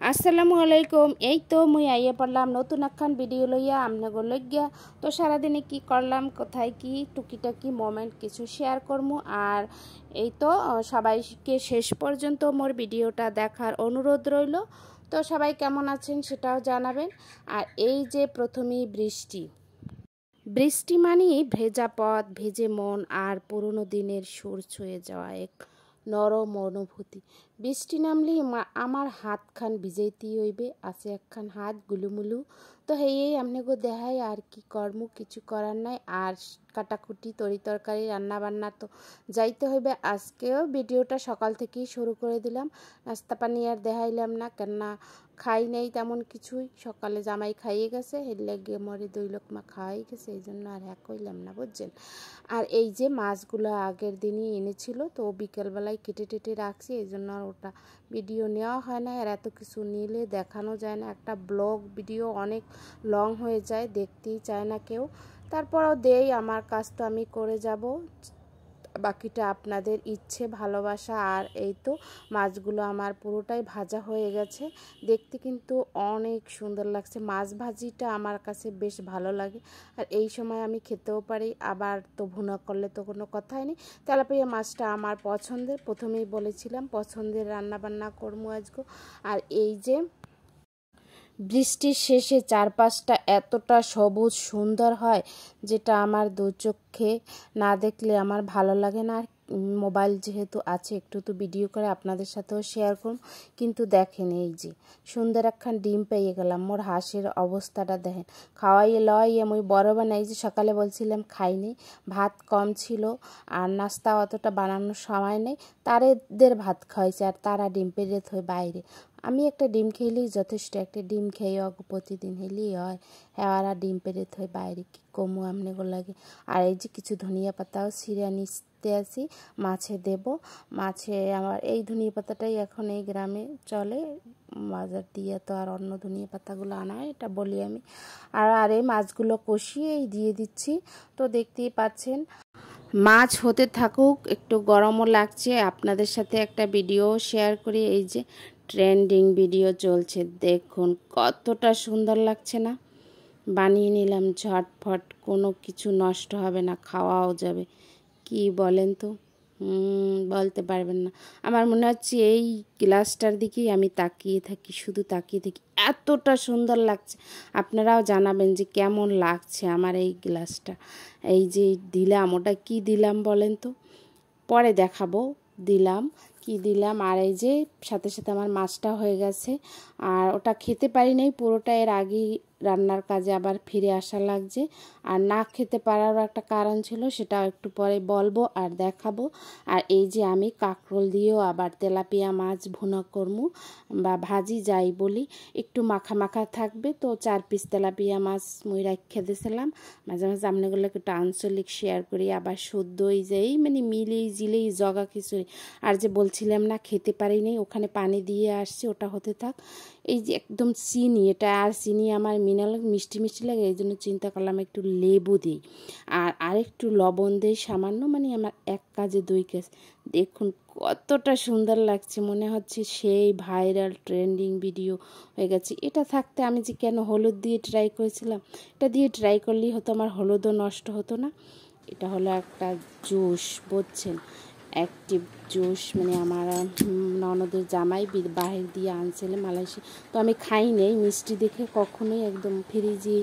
আসসালামু আলাইকুম। এই তো মুই আইয়ে পড়লাম নতুন একখান ভিডিও লইয়া আপনাদের লইয়া। তো সারাদিনে কি করলাম, কোথায় কি টুকিটাকি মোমেন্ট কিছু শেয়ার করবো। আর এই তো সবাইকে শেষ পর্যন্ত মোর ভিডিওটা দেখার অনুরোধ রইল। তো সবাই কেমন আছেন সেটাও জানাবেন। আর এই যে প্রথমেই বৃষ্টি মানেই ভেজা পথ, ভেজে মন আর পুরনো দিনের সুর ছুঁয়ে যাওয়া এক নরম অনুভূতি। বৃষ্টি নামলেই আমার হাতখান ভিজাইতেই হইবে, আছে একখান হাত গুলুমুলু। তো হেয়েই আপনাকে দেখাই, আর কি কর্ম, কিছু করার নাই। আর কাটাকুটি তরি তরকারি রান্না বান্না তো যাইতে হইবে। আজকেও ভিডিওটা সকাল থেকেই শুরু করে দিলাম। নাস্তা পানি আর দেখাইলাম না, কেননা খাই নেই তেমন কিছুই। সকালে জামাই খাইয়ে গেছে, এর লাগে মরে 2 লোকমা খাওয়াই গেছে, এই জন্য আর হ্যাঁ কইলাম না, বুঝছেন। আর এই যে মাছগুলো আগের দিনই এনেছিল, তো বিকেলবেলায় কেটে টেটে রাখছি, এই জন্য আর ওটা ভিডিও নেওয়া হয় না। আর এত কিছু নিলে দেখানো যায় না, একটা ব্লগ ভিডিও অনেক লং হয়ে যায়, দেখতেই চায় না কেউ। তারপরও দেই, আমার কাজ তো আমি করে যাব, বাকিটা আপনাদের ইচ্ছে ভালোবাসা। আর এই তো মাছগুলো আমার পুরোটাই ভাজা হয়ে গেছে, দেখতে কিন্তু অনেক সুন্দর লাগছে। মাছ ভাজিটা আমার কাছে বেশ ভালো লাগে, আর এই সময় আমি খেতেও পারি। আবার তো ভুনা করলে তো কোনো কথাই নেই। তেলাপিয়া মাছটা আমার পছন্দের, প্রথমেই বলেছিলাম পছন্দের রান্নাবান্না করবো আজকে। আর এই যে বৃষ্টির শেষে চারপাশটা এতটা সবুজ সুন্দর হয়, যেটা আমার দু চোখে না দেখলে আমার ভালো লাগে না। আর মোবাইল যেহেতু আছে, একটু তো ভিডিও করে আপনাদের সাথেও শেয়ার করুন। কিন্তু দেখেন, এই যে সুন্দর একখান ডিম পেয়ে গেলাম। মোর হাঁসের অবস্থাটা দেখেন, খাওয়াইয়ে লওয়াইয়ে মুই বড় বানাই। যে সকালে বলছিলাম খাইনি, ভাত কম ছিল আর নাস্তা অতটা বানানোর সময় নেই, তাদের ভাত খাওয়াইছে আর তারা ডিম পেড়ে থই বাইরে। আমি একটা ডিম খেলেই যথেষ্ট, একটা ডিম খেয়ে প্রতিদিন হেলেই হয়। হ্যাঁ, আর ডিম পেড়ে থই বাইরে, কি কমু আমনেগো লাগে। আর এই যে কিছু ধনিয়া পাতাও ছিঁড়ে নিতে আসি, মাছে দেব। মাছে আমার এই ধনিয়া পাতাটাই এখন এই গ্রামে চলে, বাজার দিয়ে তো আর অন্য ধনিয়া পাতাগুলো আনা হয়, এটা বলি আমি। আর এই মাছগুলো কষিয়েই দিয়ে দিচ্ছি। তো দেখতেই পাচ্ছেন মাছ হতে থাকুক, একটু গরমও লাগছে। আপনাদের সাথে একটা ভিডিও শেয়ার করি। এই যে ট্রেন্ডিং ভিডিও চলছে, দেখুন কতটা সুন্দর লাগছে না। বানিয়ে নিলাম ঝটফট, কোনো কিছু নষ্ট হবে না, খাওয়াও যাবে। কি বলেন তো? বলতে পারবেন না। আমার মনে হচ্ছে এই গ্লাসটার দিকেই আমি তাকিয়ে থাকি, শুধু তাকিয়ে থাকি, এতটা সুন্দর লাগছে। আপনারাও জানাবেন যে কেমন লাগছে আমার এই গ্লাসটা। এই যে দিলাম, ওটা কি দিলাম বলেন তো, পরে দেখাবো দিলাম কি দিলাম। আর এই যে সাথে সাথে আমার মাছটা হয়ে গেছে, আর ওটা খেতে পারি নাই পুরোটা, এর আগেই রান্নার কাজে আবার ফিরে আসা লাগছে। আর না খেতে পারারও একটা কারণ ছিল, সেটাও একটু পরে বলবো আর দেখাবো। আর এই যে আমি কাঁকরোল দিয়েও আবার তেলাপিয়া মাছ ভুনা করবো বা ভাজি যাই বলি, একটু মাখা মাখা থাকবে। তো 4 পিস তেলাপিয়া মাছ মুই রেখে দিয়েছিলাম। মাঝে মাঝে আপনাগুলো একটু আঞ্চলিক শেয়ার করি, আবার শুদ্ধই যেই মানে মিলেই জিলেই জগা খিচুড়ি। আর যে বলছিলাম না খেতে পারি নাই, ওখানে পানি দিয়ে আসছি, ওটা হতে থাক। এই যে একদম চিনি, এটা আর চিনি আমার মিষ্টি মিষ্টি লাগে, এই জন্য চিন্তা করলাম একটু লেবু দিই আর আরেকটু লবণ দিই সামান্য, মানে আমার 1 কাজে 2 কাজ। দেখুন কতটা সুন্দর লাগছে, মনে হচ্ছে সেই ভাইরাল ট্রেন্ডিং ভিডিও হয়ে গেছে। এটা থাকতে আমি যে কেন হলুদ দিয়ে ট্রাই করেছিলাম, এটা দিয়ে ট্রাই করলেই হতো, আমার হলুদও নষ্ট হতো না। এটা হলো একটা জুস, বুঝছেন, অ্যাক্টিভ জুস, মানে আমার ননদের জামাই বাহির দিয়ে আনছিলে মালয়েশিয়া। তো আমি খাই নেই মিষ্টি দেখে কখনোই, একদম ফ্রিজে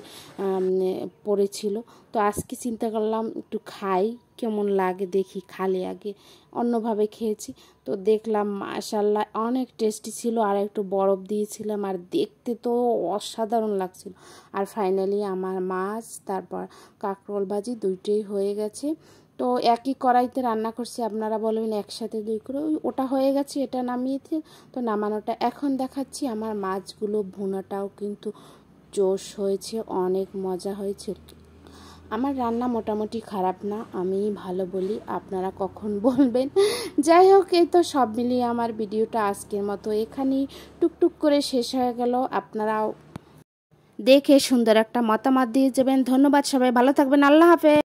পড়েছিল। তো আজকে চিন্তা করলাম একটু খাই, কেমন লাগে দেখি, খালি আগে অন্যভাবে খেয়েছি। তো দেখলাম মাশাআল্লাহ অনেক টেস্টি ছিল, আর একটু বরফ দিয়েছিলাম, আর দেখতে তো অসাধারণ লাগছিল। আর ফাইনালি আমার মাছ তারপর কাঁকরোল ভাজি দুইটাই হয়ে গেছে। তো একই কড়াইতে রান্না করছি, আপনারা বলবেন একসাথে 2 করে, ওটা হয়ে গেছে, এটা নামিয়েছি। তো নামানোটা এখন দেখাচ্ছি। আমার মাছগুলো ভুনাটাও কিন্তু জোশ হয়েছে, অনেক মজা হয়েছে। আমার রান্না মোটামুটি খারাপ না, আমি ভালো বলি, আপনারা কখন বলবেন। যাই হোক, এই তো সব মিলিয়ে আমার ভিডিওটা আজকের মতো এখানেই টুকটুক করে শেষ হয়ে গেল। আপনারাও দেখে সুন্দর একটা মতামত দিয়ে যাবেন। ধন্যবাদ, সবাই ভালো থাকবেন, আল্লাহ হাফেজ।